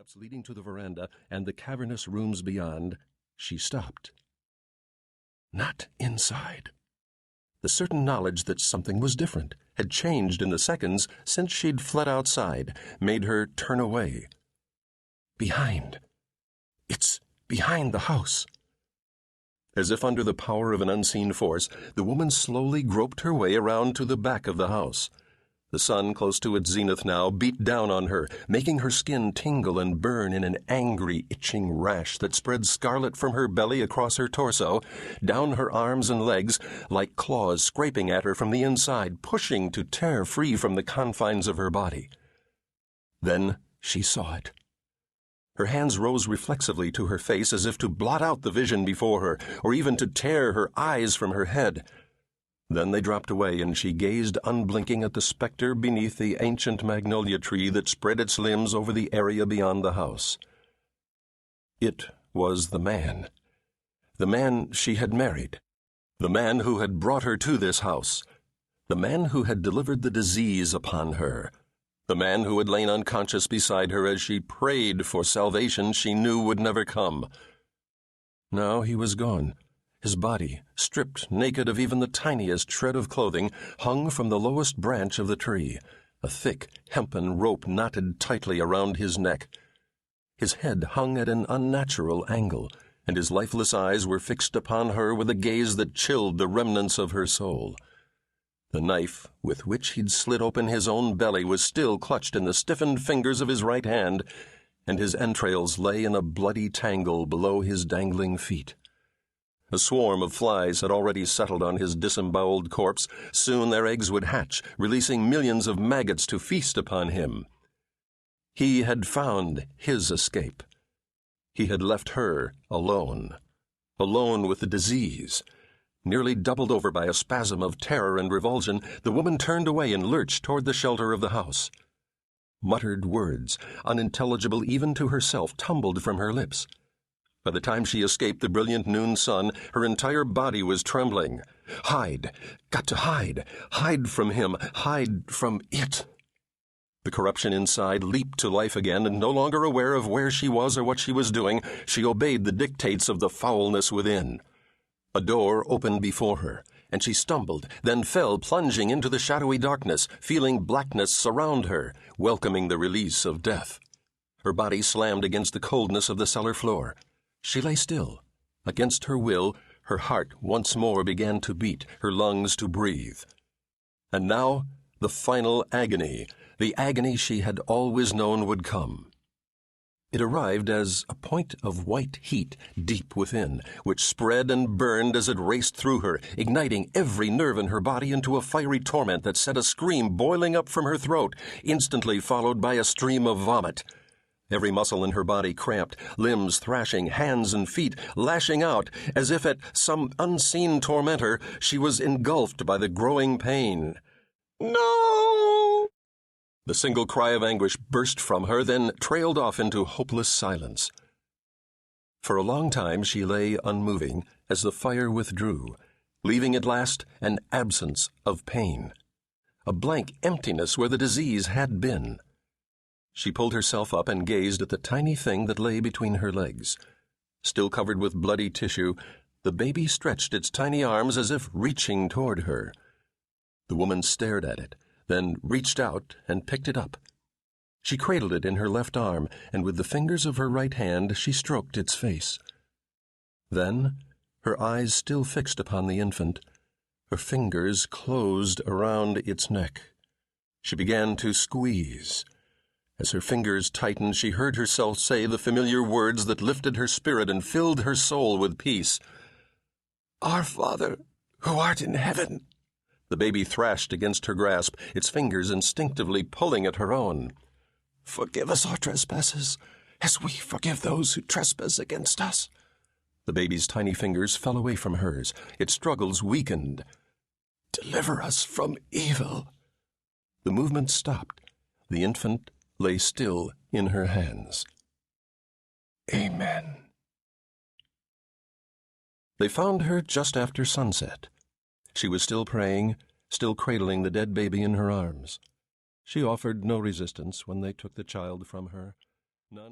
steps leading to the veranda and the cavernous rooms beyond, she stopped. Not inside. The certain knowledge that something was different had changed in the seconds since she'd fled outside, made her turn away. Behind. It's behind the house. As if under the power of an unseen force, the woman slowly groped her way around to the back of the house. The sun, close to its zenith now, beat down on her, making her skin tingle and burn in an angry, itching rash that spread scarlet from her belly across her torso, down her arms and legs, like claws scraping at her from the inside, pushing to tear free from the confines of her body. Then she saw it. Her hands rose reflexively to her face as if to blot out the vision before her, or even to tear her eyes from her head. Then they dropped away, and she gazed unblinking at the specter beneath the ancient magnolia tree that spread its limbs over the area beyond the house. It was the man she had married, the man who had brought her to this house, the man who had delivered the disease upon her, the man who had lain unconscious beside her as she prayed for salvation she knew would never come. Now he was gone. His body, stripped naked of even the tiniest shred of clothing, hung from the lowest branch of the tree, a thick hempen rope knotted tightly around his neck. His head hung at an unnatural angle, and his lifeless eyes were fixed upon her with a gaze that chilled the remnants of her soul. The knife with which he'd slit open his own belly was still clutched in the stiffened fingers of his right hand, and his entrails lay in a bloody tangle below his dangling feet. A swarm of flies had already settled on his disemboweled corpse. Soon their eggs would hatch, releasing millions of maggots to feast upon him. He had found his escape. He had left her alone with the disease. Nearly doubled over by a spasm of terror and revulsion, the woman turned away and lurched toward the shelter of the house. Muttered words, unintelligible even to herself, tumbled from her lips. By the time she escaped the brilliant noon sun, her entire body was trembling. Hide! Got to hide! Hide from him! Hide from it! The corruption inside leaped to life again, and no longer aware of where she was or what she was doing, she obeyed the dictates of the foulness within. A door opened before her, and she stumbled, then fell plunging into the shadowy darkness, feeling blackness surround her, welcoming the release of death. Her body slammed against the coldness of the cellar floor. She lay still. Against her will, her heart once more began to beat, her lungs to breathe. And now, the final agony, the agony she had always known would come. It arrived as a point of white heat deep within, which spread and burned as it raced through her, igniting every nerve in her body into a fiery torment that set a scream boiling up from her throat, instantly followed by a stream of vomit. Every muscle in her body cramped, limbs thrashing, hands and feet lashing out, as if at some unseen tormentor she was engulfed by the growing pain. No! The single cry of anguish burst from her, then trailed off into hopeless silence. For a long time she lay unmoving as the fire withdrew, leaving at last an absence of pain, a blank emptiness where the disease had been. She pulled herself up and gazed at the tiny thing that lay between her legs. Still covered with bloody tissue, the baby stretched its tiny arms as if reaching toward her. The woman stared at it, then reached out and picked it up. She cradled it in her left arm, and with the fingers of her right hand she stroked its face. Then, her eyes still fixed upon the infant, her fingers closed around its neck. She began to squeeze. As her fingers tightened, she heard herself say the familiar words that lifted her spirit and filled her soul with peace. "Our Father, who art in heaven." The baby thrashed against her grasp, its fingers instinctively pulling at her own. "Forgive us our trespasses, as we forgive those who trespass against us." The baby's tiny fingers fell away from hers. Its struggles weakened. "Deliver us from evil." The movement stopped. The infant lay still in her hands. Amen. They found her just after sunset. She was still praying, still cradling the dead baby in her arms. She offered no resistance when they took the child from her. None